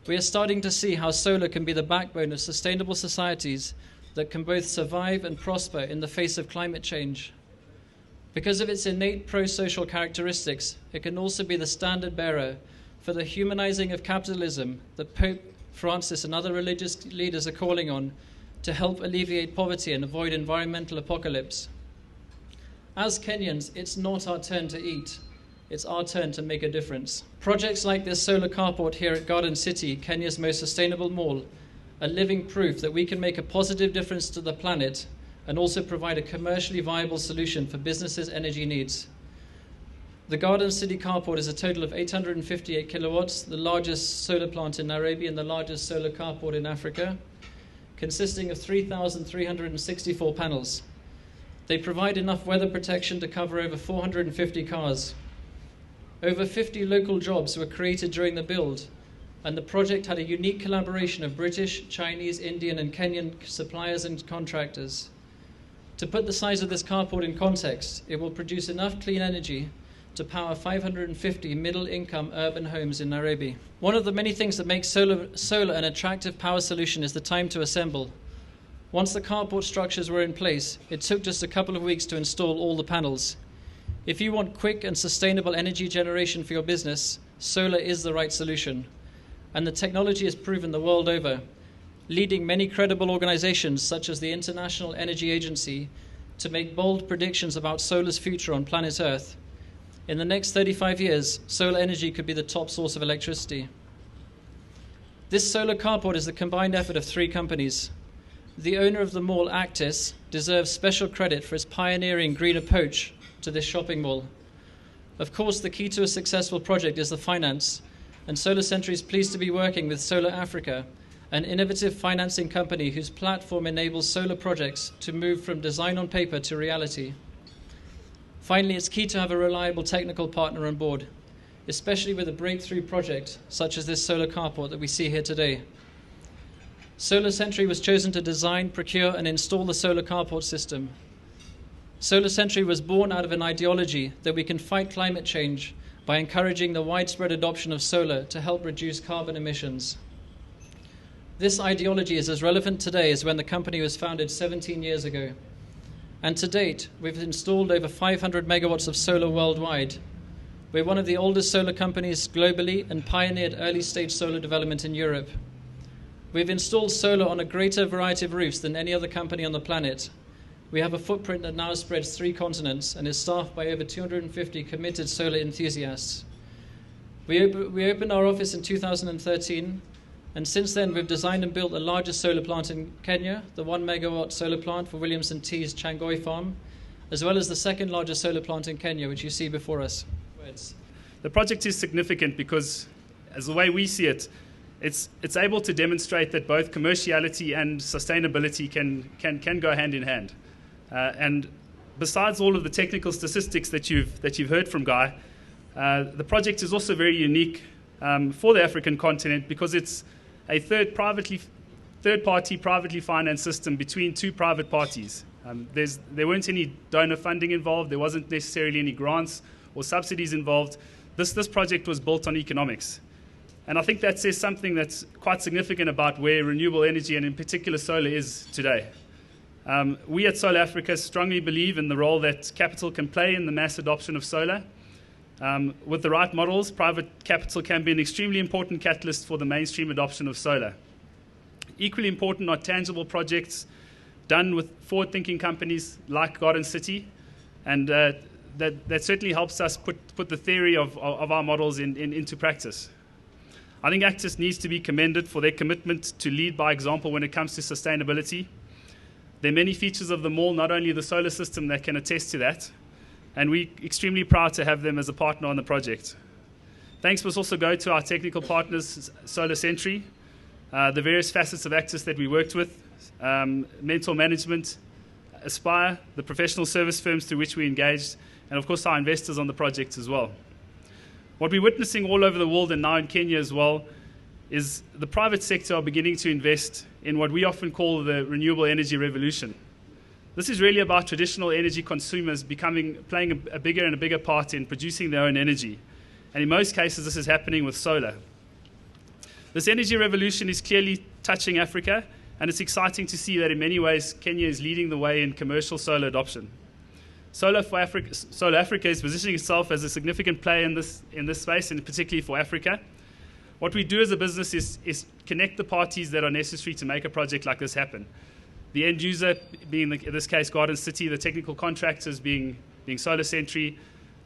We are starting to see how solar can be the backbone of sustainable societies that can both survive and prosper in the face of climate change. Because of its innate pro-social characteristics, it can also be the standard bearer for the humanizing of capitalism that Pope Francis and other religious leaders are calling on to help alleviate poverty and avoid environmental apocalypse. As Kenyans, it's not our turn to eat. It's our turn to make a difference. Projects like this solar carport here at Garden City, Kenya's most sustainable mall, are living proof that we can make a positive difference to the planet and also provide a commercially viable solution for businesses' energy needs. The Garden City carport is a total of 858 kilowatts, the largest solar plant in Nairobi and the largest solar carport in Africa, consisting of 3,364 panels. They provide enough weather protection to cover over 450 cars. Over 50 local jobs were created during the build, and the project had a unique collaboration of British, Chinese, Indian, and Kenyan suppliers and contractors. To put the size of this carport in context, it will produce enough clean energy to power 550 middle-income urban homes in Nairobi. One of the many things that makes solar an attractive power solution is the time to assemble. Once the carport structures were in place, it took just a couple of weeks to install all the panels. If you want quick and sustainable energy generation for your business, solar is the right solution. And the technology is proven the world over, leading many credible organizations such as the International Energy Agency to make bold predictions about solar's future on planet Earth. In the next 35 years, solar energy could be the top source of electricity. This solar carport is the combined effort of 3 companies. The owner of the mall, Actis, deserves special credit for its pioneering green approach to this shopping mall. Of course, the key to a successful project is the finance, and Solar Century is pleased to be working with Solar Africa, an innovative financing company whose platform enables solar projects to move from design on paper to reality. Finally, it's key to have a reliable technical partner on board, especially with a breakthrough project such as this solar carport that we see here today. Solar Century was chosen to design, procure, and install the solar carport system. Solar Century was born out of an ideology that we can fight climate change by encouraging the widespread adoption of solar to help reduce carbon emissions. This ideology is as relevant today as when the company was founded 17 years ago. And to date, we've installed over 500 megawatts of solar worldwide. We're one of the oldest solar companies globally and pioneered early-stage solar development in Europe. We've installed solar on a greater variety of roofs than any other company on the planet. We have a footprint that now spreads 3 continents and is staffed by over 250 committed solar enthusiasts. We opened our office in 2013, and since then we've designed and built the largest solar plant in Kenya, the 1 megawatt solar plant for Williamson Tea's Changoi farm, as well as the second largest solar plant in Kenya, which you see before us. The project is significant because, as the way we see it, it's able to demonstrate that both commerciality and sustainability can go hand in hand. And besides all of the technical statistics that you've heard from Guy, the project is also very unique for the African continent because it's a third-party privately financed system between 2 private parties. There weren't any donor funding involved. There wasn't necessarily any grants or subsidies involved. This project was built on economics. And I think that says something that's quite significant about where renewable energy, and in particular solar, is today. We at Solar Africa strongly believe in the role that capital can play in the mass adoption of solar. With the right models, private capital can be an extremely important catalyst for the mainstream adoption of solar. Equally important are tangible projects done with forward-thinking companies like Garden City, and that certainly helps us put the theory of our models into practice. I think Actis needs to be commended for their commitment to lead by example when it comes to sustainability. There are many features of the mall, not only the solar system, that can attest to that, and we're extremely proud to have them as a partner on the project. Thanks must also go to our technical partners, Solar Century, the various facets of Actis that we worked with, Mentor Management, Aspire, the professional service firms through which we engaged, and of course our investors on the project as well. What we're witnessing all over the world and now in Kenya as well is the private sector are beginning to invest in what we often call the renewable energy revolution. This is really about traditional energy consumers playing a bigger and a bigger part in producing their own energy. And in most cases, this is happening with solar. This energy revolution is clearly touching Africa, and it's exciting to see that in many ways Kenya is leading the way in commercial solar adoption. Solar Africa is positioning itself as a significant player in this space, and particularly for Africa. What we do as a business is connect the parties that are necessary to make a project like this happen. The end user being, in this case, Garden City, the technical contractors being Solar Sentry,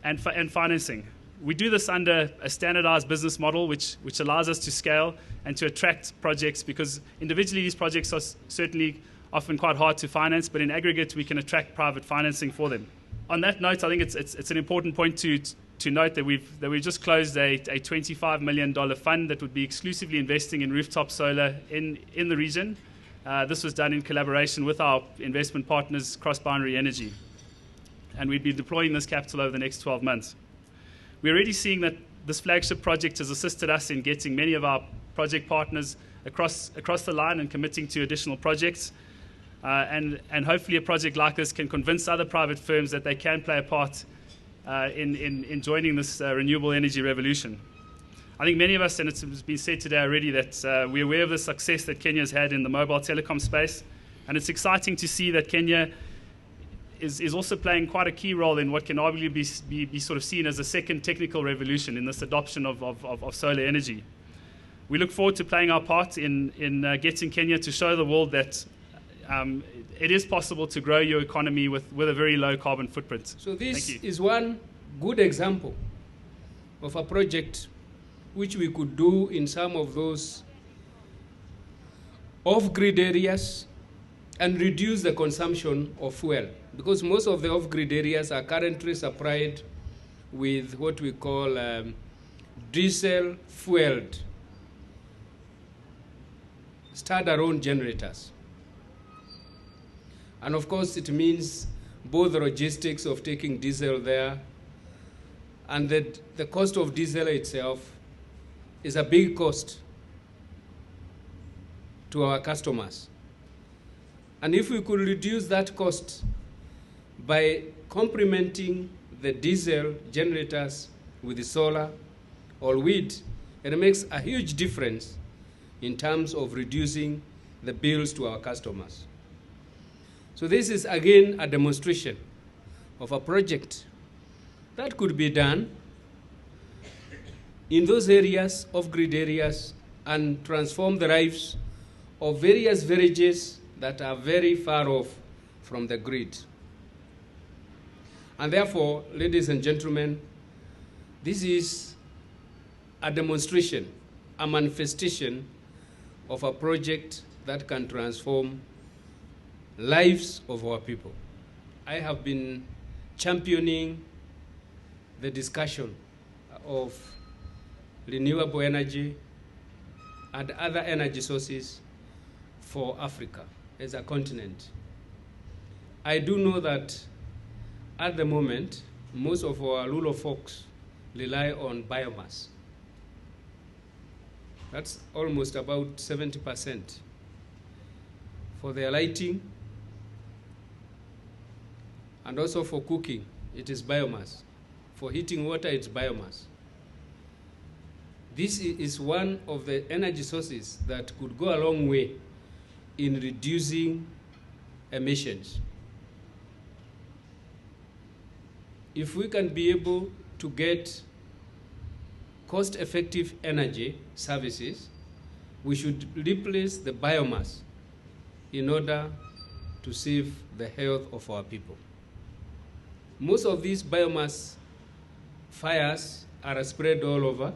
and financing. We do this under a standardized business model which allows us to scale and to attract projects, because individually these projects are certainly often quite hard to finance, but in aggregate we can attract private financing for them. On that note, I think it's an important point to note that we've just closed a $25 million fund that would be exclusively investing in rooftop solar in the region. This was done in collaboration with our investment partners, Cross Boundary Energy, and we'd be deploying this capital over the next 12 months. We're already seeing that this flagship project has assisted us in getting many of our project partners across the line and committing to additional projects. And hopefully a project like this can convince other private firms that they can play a part in joining this renewable energy revolution. I think many of us, and it's been said today already, that we're aware of the success that Kenya has had in the mobile telecom space, and it's exciting to see that Kenya is also playing quite a key role in what can arguably be sort of seen as a second technical revolution in this adoption of solar energy. We look forward to playing our part in getting Kenya to show the world that it is possible to grow your economy with a very low carbon footprint. So this is one good example of a project which we could do in some of those off-grid areas and reduce the consumption of fuel, because most of the off-grid areas are currently supplied with what we call diesel-fueled standalone generators. And of course, it means both the logistics of taking diesel there and the cost of diesel itself is a big cost to our customers. And if we could reduce that cost by complementing the diesel generators with the solar or wind, it makes a huge difference in terms of reducing the bills to our customers. So this is again a demonstration of a project that could be done in those areas, off-grid areas, and transform the lives of various villages that are very far off from the grid. And therefore, ladies and gentlemen, this is a demonstration, a manifestation of a project that can transform lives of our people. I have been championing the discussion of renewable energy and other energy sources for Africa as a continent. I do know that at the moment, most of our rural folks rely on biomass. That's almost about 70%. For their lighting and also for cooking, it is biomass. For heating water, it's biomass. This is one of the energy sources that could go a long way in reducing emissions. If we can be able to get cost-effective energy services, we should replace the biomass in order to save the health of our people. Most of these biomass fires are spread all over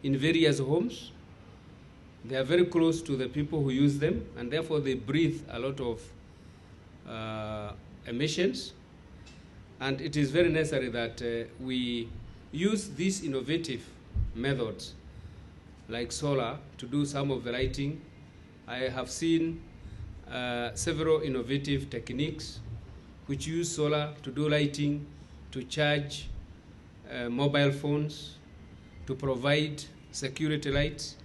in various homes. They are very close to the people who use them, and therefore they breathe a lot of emissions. And it is very necessary that we use these innovative methods like solar to do some of the lighting. I have seen several innovative techniques which use solar to do lighting, to charge mobile phones, to provide security lights.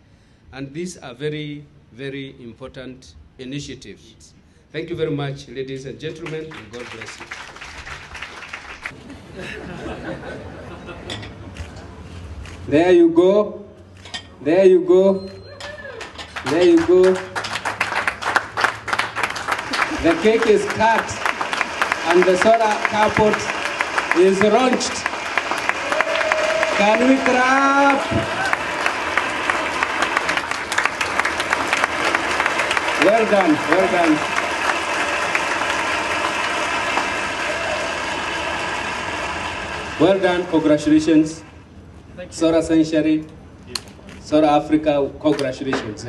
And these are very, very important initiatives. Thank you very much, ladies and gentlemen, and God bless you. There you go. There you go. There you go. The cake is cut and the solar carport is launched. Can we clap? Well done, well done. Well done, congratulations. Thank you. Solar Sanctuary, Solar Africa, congratulations.